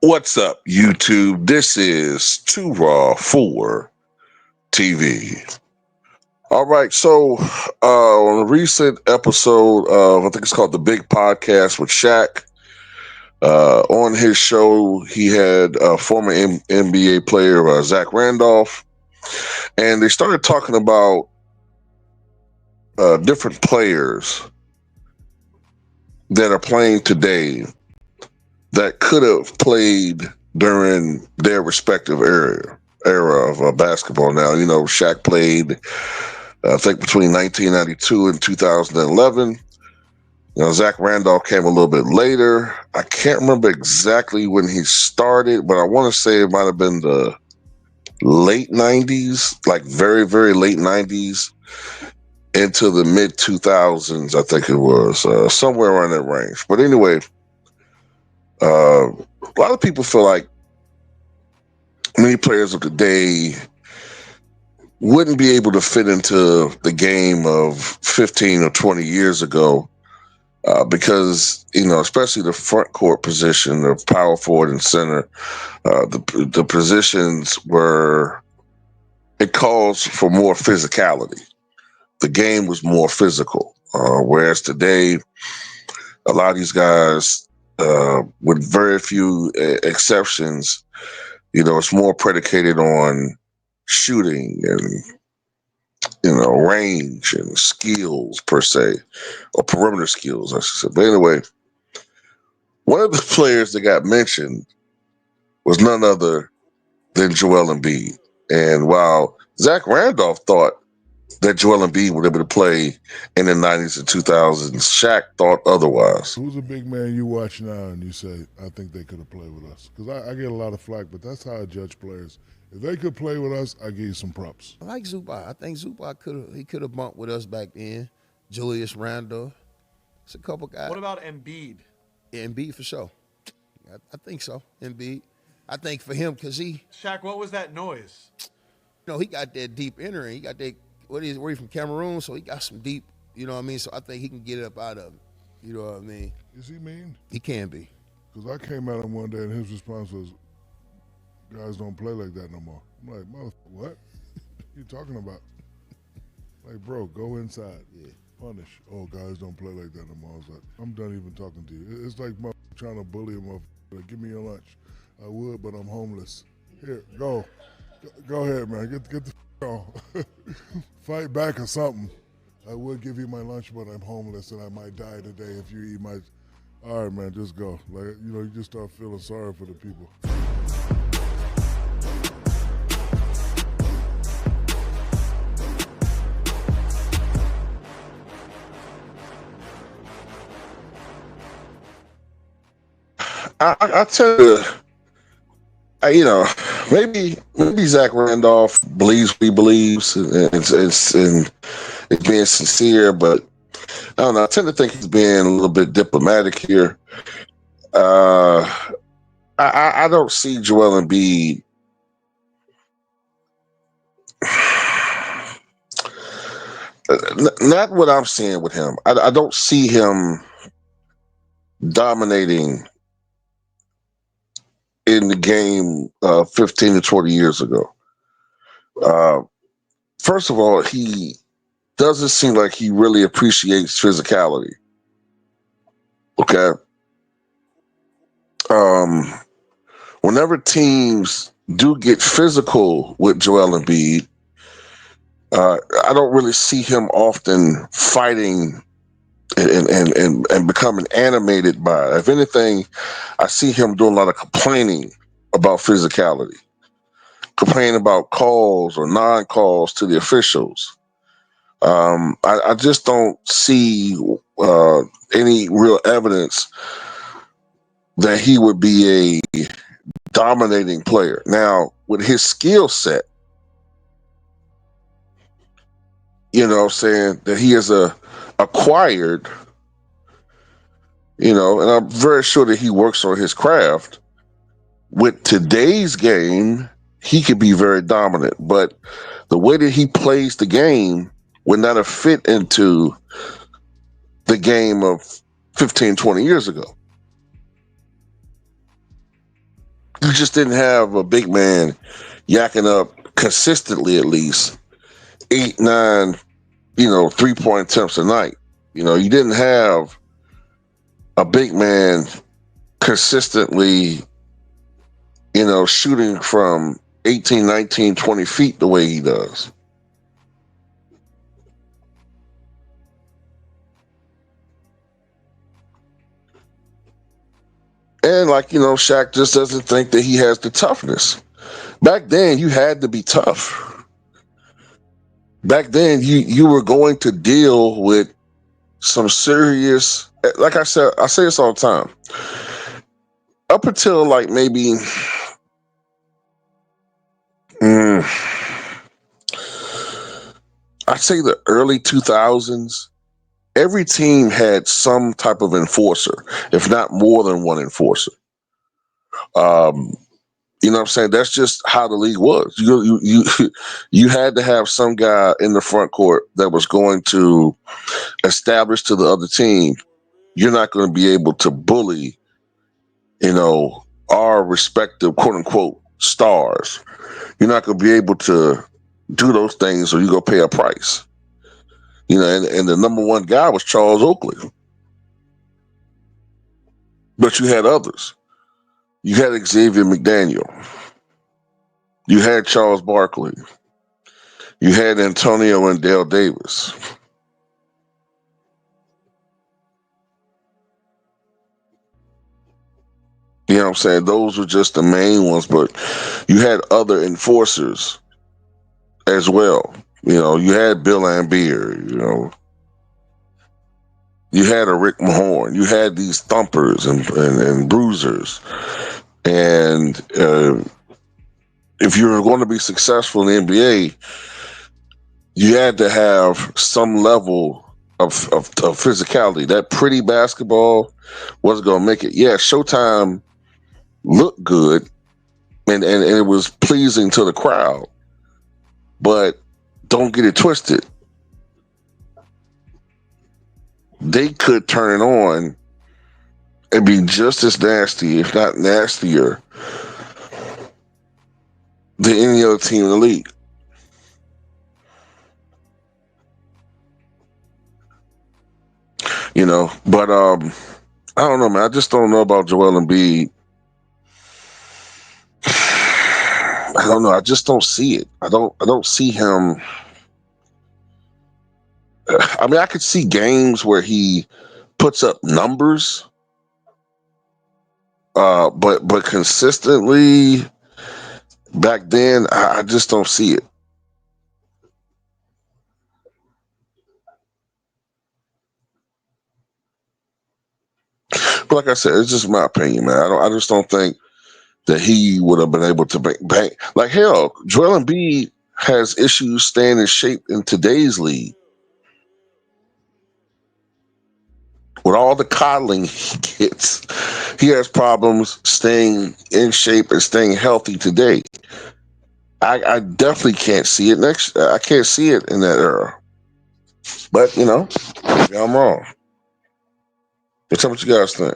What's up, YouTube? This is Too Raw for TV. All right, so on a recent episode of, I think it's called The Big Podcast with Shaq, on his show, he had former NBA player Zach Randolph, and they started talking about different players that are playing today that could have played during their respective era of basketball. Now, Shaq played, I think, between 1992 and 2011. Zach Randolph came a little bit later. I can't remember exactly when he started, but I want to say it might have been the late 90s, like very, very late 90s into the mid 2000s, I think it was, somewhere around that range. But anyway, a lot of people feel like many players of today wouldn't be able to fit into the game of 15 or 20 years ago because, especially the front court position of power forward and center, the positions where it calls for more physicality. The game was more physical, whereas today, a lot of these guys, with very few exceptions, it's more predicated on shooting and range and skills per se, or perimeter skills, I should say. But anyway, one of the players that got mentioned was none other than Joel Embiid. And while Zach Randolph thought that Joel Embiid would be able to play in the 90s and 2000s, Shaq thought otherwise. Who's a big man you watch now and you say, I think they could have played with us? Because I get a lot of flack, but that's how I judge players. If they could play with us, I give you some props. I like Zubac. I think Zubac could have bumped with us back then. Julius Randle. It's a couple guys. What about Embiid? Yeah, Embiid for sure. I think so. Embiid. I think for him because Shaq, what was that noise? He got that deep entering. He got that. Where he from Cameroon, so he got some deep. You know what I mean. So I think he can get it up out of it. You know what I mean. Is he mean? He can be. Because I came at him one day and his response was, guys don't play like that no more. I'm like, what? What you talking about? Like, bro, go inside. Yeah. Punish. Oh, guys don't play like that no more. I was like, I'm done even talking to you. It's like trying to bully him up. Like, give me your lunch. I would, but I'm homeless. Here, go. Go ahead, man. Get the on. Fight back or something. I would give you my lunch, but I'm homeless and I might die today if you eat my. All right, man, just go. Like, you just start feeling sorry for the people. I tell you, maybe Zach Randolph believes what he believes, and it's being sincere, but I don't know. I tend to think he's being a little bit diplomatic here. I don't see Joel Embiid. Not what I'm seeing with him. I don't see him dominating in the game 15 to 20 years ago. First of all, he doesn't seem like he really appreciates physicality. Okay. Whenever teams do get physical with Joel Embiid, I don't really see him often fighting and becoming animated by it. If anything, I see him doing a lot of complaining about physicality, complaining about calls or non-calls to the officials. I just don't see any real evidence that he would be a dominating player. Now, with his skill set, saying that he has acquired, and I'm very sure that he works on his craft. With today's game, he could be very dominant, but the way that he plays the game would not have fit into the game of 15, 20 years ago. You just didn't have a big man yakking up consistently at least 8, 9, 3-point attempts a night. You didn't have a big man consistently, shooting from 18, 19, 20 feet the way he does. And Shaq just doesn't think that he has the toughness. Back then, you had to be tough. Back then, you were going to deal with some serious. Like I said, I say this all the time. Up until like maybe, mm, I'd say the early 2000s, every team had some type of enforcer, if not more than one enforcer. Um, You know what I'm saying? That's just how the league was. You had to have some guy in the front court that was going to establish to the other team, you're not going to be able to bully, our respective quote unquote stars. You're not going to be able to do those things, or you go pay a price. And the number one guy was Charles Oakley, but you had others. You had Xavier McDaniel. You had Charles Barkley. You had Antonio and Dale Davis. You know what I'm saying? Those were just the main ones, but you had other enforcers as well. You had Bill Lambier, you had a Rick Mahorn, you had these thumpers and bruisers. And if you were going to be successful in the NBA, you had to have some level of physicality. That pretty basketball wasn't going to make it. Yeah, Showtime looked good, and it was pleasing to the crowd. But don't get it twisted. They could turn it on and be just as nasty, if not nastier, than any other team in the league. But I don't know, man. I just don't know about Joel Embiid. I don't know. I just don't see it. I don't see him. I mean, I could see games where he puts up numbers, but consistently back then, I just don't see it. But like I said, it's just my opinion, man. I just don't think that he would have been able to bang. Like hell, Joel Embiid has issues staying in shape in today's league. With all the coddling he gets, he has problems staying in shape and staying healthy today. I definitely can't see it next. I can't see it in that era. But maybe I'm wrong. Tell me what you guys think.